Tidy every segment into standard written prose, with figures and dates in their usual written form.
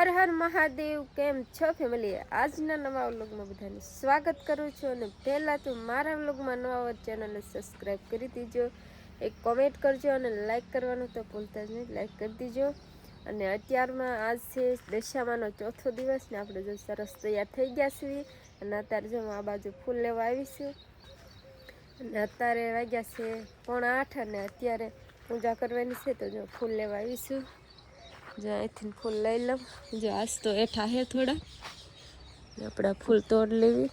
હર હર મહાદેવ. કેમ છો ફેમિલી? આજના નવા વ્લોગમાં બધાનું સ્વાગત કરું છું. અને પહેલાં તો મારા વ્લોગમાં નવા હોય ચેનલને સબસ્ક્રાઈબ કરી દીજો, એક કોમેન્ટ કરજો અને લાઈક કરવાનું તો ભૂલતા જ નહીં, લાઈક કરી દીજો. અને અત્યારમાં આજ છે દશામાનો ચોથો દિવસ ને આપણે જો સરસ તૈયાર થઈ ગયા છીએ. અને અત્યારે જો આ બાજુ ફૂલ લેવા આવીશું. અને અત્યારે વાગ્યા છે 7:45 અને અત્યારે પૂજા કરવાની છે તો જો ફૂલ લેવા આવીશું. જો અહીંથી ફૂલ લઈ લઉં. જો આજ તો એઠા હે થોડા, આપણે ફૂલ તોડ લેવી.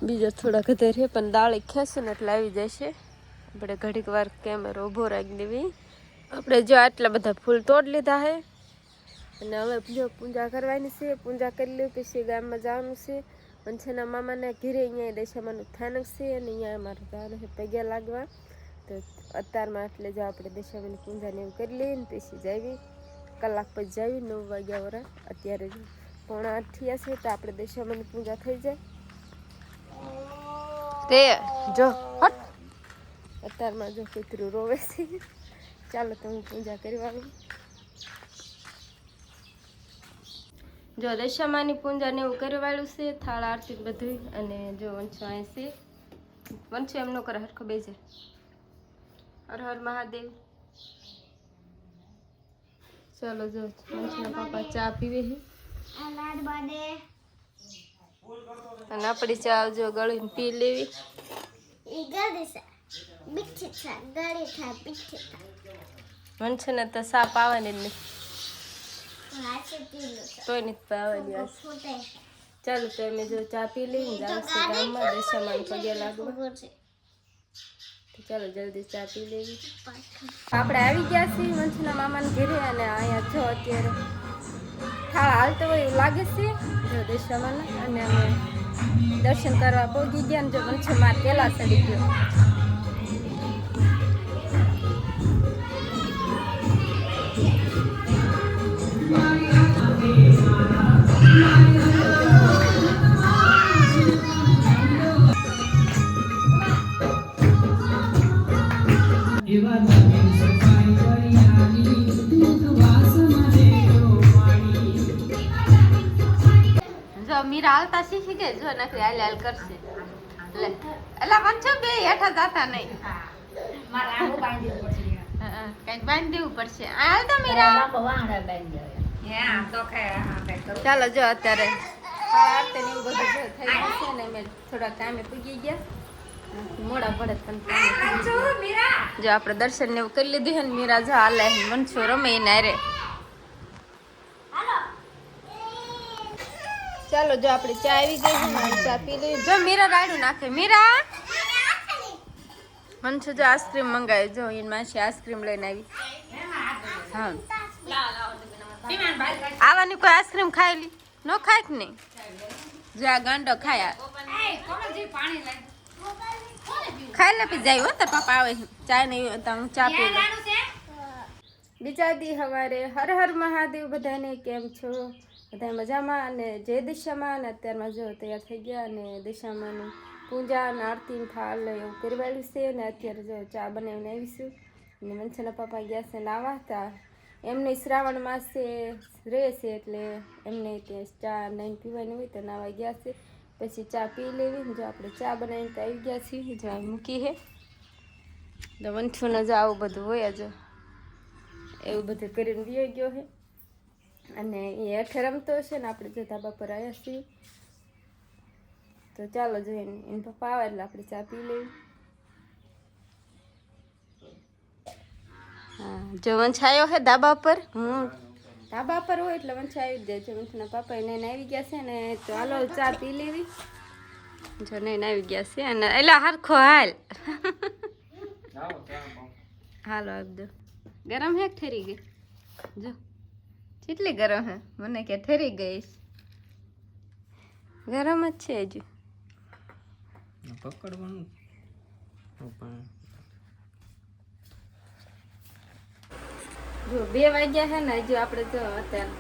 બીજા થોડા ઘરે છે પણ દાળી ખેંચે ને એટલે આવી જશે. આપણે ઘડીક વાર કેમેરો ઊભો રાખી દેવી. આપણે જો આટલા બધા ફૂલ તોડ લીધા છે અને હવે જો પૂજા કરવાની છે. પૂજા કરી લે પછી ગામમાં જવાનું છે. વંછાના મામાના ઘીરે અહીંયા દશામાનું સ્થાનક છે અને અહીંયા અમારે જવાનું છે પગ્યા લાગવા. તો અત્યારમાં એટલે જો આપણે દશામાની પૂજાને એવું કરી લઈએ ને પછી જાવી, કલાક પછી જાવી. 9 વાગ્યા વરા અત્યારે જો 7:45 થયા છે તો આપણે દશામાની પૂજા થઈ જાય. તે જો હટ અત્યારમાં જો કૂતરું રોવે છે. ચાલો તો હું પૂજા કરી વાળું. જો દશામાની પૂજાને એવું કરી વાળું છે, થાળ આરતી બધું. અને જો વંશો અહીં છે, વંશો એમ ન કરે હરખો બેસે. હર હર મહાદેવ. ચાલો જો વંશના પાપા ચા પીવે છે અને આપણી ચા જો ગળીને પી લેવી. વંશને તો સા પાવાની જ નહીં, તોય નથી પાવાની આજ. ચાલો તો અમે જો ચા પી લઈને જાવ છે ગામમાં દશામાન પગે લાગવા. ચાલો જલ્દી ચા પી લેવી. આપણે આવી ગયા છીએ વંશના મામાને ઘરે અને અહીંયા જો અત્યારે થાળ હાલતો હોય એવું લાગે છે જો દશામાના. અને અમે દર્શન કરવા પહોંચી ગયા ને જો વંશ માર પહેલા ચડી ગયો. જો મીરા હાલતા શીખી ગઈ જો નકરી હાલ હાલ કરશે. લે એલા વંચો બે હેઠા જાતા નહીં, મારે આવું બાંધી દેવું પડશે. હા કઈક બાંધી દેવું પડશે. હાલ તો મીરા બવાંગડા બાંધી દે. હા તો ચાલો જો અત્યારે આરતી ને એવું બધું થઈ ગયું છે ને અમે થોડા ટાઈમે પૂગી ગયા. મોડા પડે પણ જો આપણે દર્શન ને એવું કરી લીધું છે ને મીરા જો હાલે વંશો રમે ને રે. ચાલો જો આપણે ચા આવી ગઈ છે ને ચા પી લઈએ. જો મીરા રાડું નાખે. મીરા વંશો જો આઈસ્ક્રીમ મંગાવી. જો એની માસી આઈસ્ક્રીમ લઈને આવી. હા આવવાની કોઈ આઈસ્ક્રીમ ખાઈ લી ન ખાય કે નહીં? જો આ ગાંડો ખાયા ખાઈ લે પી જાય હો. તાર પાપા આવે ચા નહીં તો હું ચા પી લઉં. બીજા દી સવારે હર હર મહાદેવ બધાને. કેમ છો બધા? મજામાં? અને જય દિશામાં. અને અત્યારમાં જો તૈયાર થઈ ગયા અને દિશામાંની પૂજા અને આરતી થાળ એવું કરવાયું છે. અને અત્યારે જો ચા બનાવીને આવીશું. અને વંશના પપ્પા ગયા છે નાવા હતા. એમને શ્રાવણ માસે રહેશે એટલે એમને ત્યાં ચા નહીં પીવાની હોય તો નાવા ગયા છે. પછી ચા પી લેવી. જો આપણે ચા બનાવીને તો આવી ગયા છીએ. જો મૂકી હે તો વંશોને જો આવું બધું હોય જ એવું બધું કરીને વયો ગયો છે. અને એ હેઠે રમતો હશે ને આપણે જો ધાબા પર આવ્યા છીએ. તો ચાલો જોઈએ એને પપ્પા આવે એટલે આપણે ચા પી લેવી. હા જો વંશ આવ્યો છે ધાબા પર. હું ધાબા પર હોય એટલે વંશ આવી જ જાય. જો વંશના પાપા એને આવી ગયા છે ને તો હાલો ચા પી લેવી. જો નહીં આવી ગયા છે અને એલા હરખો હાલ હાલો આપજો. ગરમ હે ઠરી ગઈ? જો કેટલી ગરમ હે. મને કે ઠરી ગઈશ. ગરમ જ છે હજુ. પકડવાનું જો 2 વાગ્યા છે ને હજુ આપણે જો અત્યારે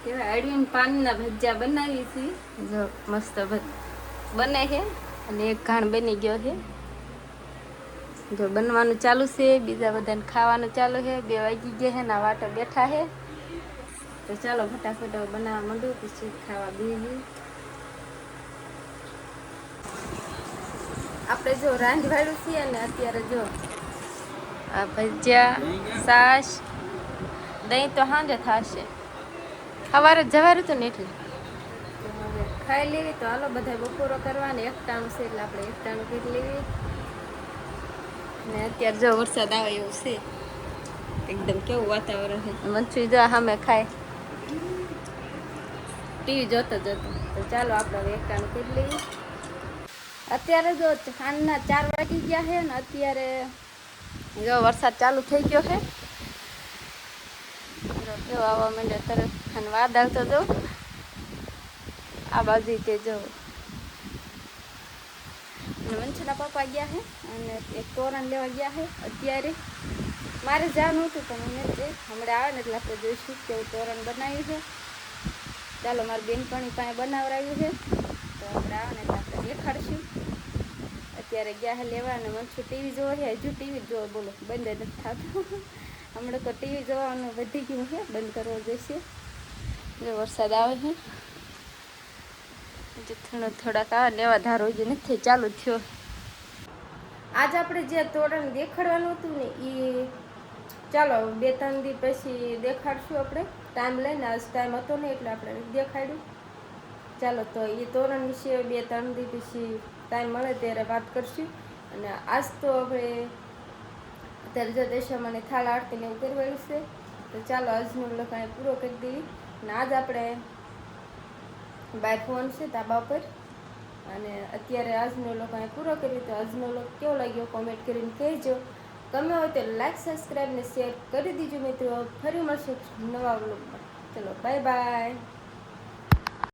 કેવાય અળવીને પાનના ભજીયા બનાવી છે. જો મસ્ત બને છે અને એક ઘાણ બની ગયો છે. જો બનવાનું ચાલુ છે, બીજા બધાને ખાવાનું ચાલુ છે. 2 વાગી ગયા છે ને વાટો બેઠા છે. તો ચાલો ફટાફટ બનાવવા માંડું, પછી ખાવા બેસી. આપણે જો રાંધવાળું છીએ ને અત્યારે જો આ ભજીયા, છાશ, દહીં તો સાંજે થશે. સવારે જવાયું હતું ને એટલે ખાઈ લેવી. તો હાલો બધા બપોરો કરવાની. એકટાણું છે એટલે આપણે એકટાણું કરી લેવી. ને અત્યારે જો વરસાદ આવે એવું છે, એકદમ કેવું વાતાવરણ છે. મનસુઈ જો સામે ખાય, ટીવી જોતો જોતો. તો ચાલો આપણે હવે એકટાણું કરી લઈએ. અત્યારે જો સાંજના 4 વાગી ગયા છે ને અત્યારે જો વરસાદ ચાલુ થઈ ગયો છે. જો કેવો આવવા માંડ્યો તરત, અને વાદળ તો જો આ બાજુ તે જો. મનસુના પપ્પા ગયા છે અને એક તોરણ લેવા ગયા છે. અત્યારે મારે જવાનું હતું પણ મને હમણાં આવે ને એટલે આપણે જોઈશું કેવું તોરણ બનાવ્યું છે. ચાલો મારી બેનપણી પાસે બનાવડાવ્યું છે, તો હમણાં આવે ને એટલે આપણે દેખાડશું. અત્યારે ગયા છે લેવા અને મનસુ ટીવી જોવા છે. હજુ ટીવી જોવા બોલો બંધ નથી થતું. હમણાં તો ટીવી જોવાનું વધી ગયું છે, બંધ કરવો જોઈશે. જો વરસાદ આવે છે, હજુ થોડાક આવે લેવા ધારો હજુ નથી ચાલુ થયો. આજ આપણે જે તોરણ દેખાડવાનું હતું ને એ ચાલો 2-3 દી પછી દેખાડશું. આપણે ટાઈમ લઈને, આજ ટાઈમ હતો ને એટલે આપણે દેખાડ્યું. ચાલો તો એ તોરણ વિશે 2-3 દી પછી ટાઈમ મળે ત્યારે વાત કરશું. અને આજ તો આપણે અત્યારે જો દશામાને થાળ આરતીને એવું કરવાનું છે. તો ચાલો આજનો લખાણ પૂરો કરી દઈએ. અને આજ આપણે બાય ફોન છે ધાબા પર, અને અત્યારે આજનો લખાણ પૂરો કરી. તો આજનો લોક કેવો લાગ્યો કોમેન્ટ કરીને કહેજો. ગમે હોય તો લાઈક, સબસ્ક્રાઈબ ને શેર કરી દીજો મિત્રો. ફરી મળશે નવા વ્લોગમાં. ચલો બાય બાય.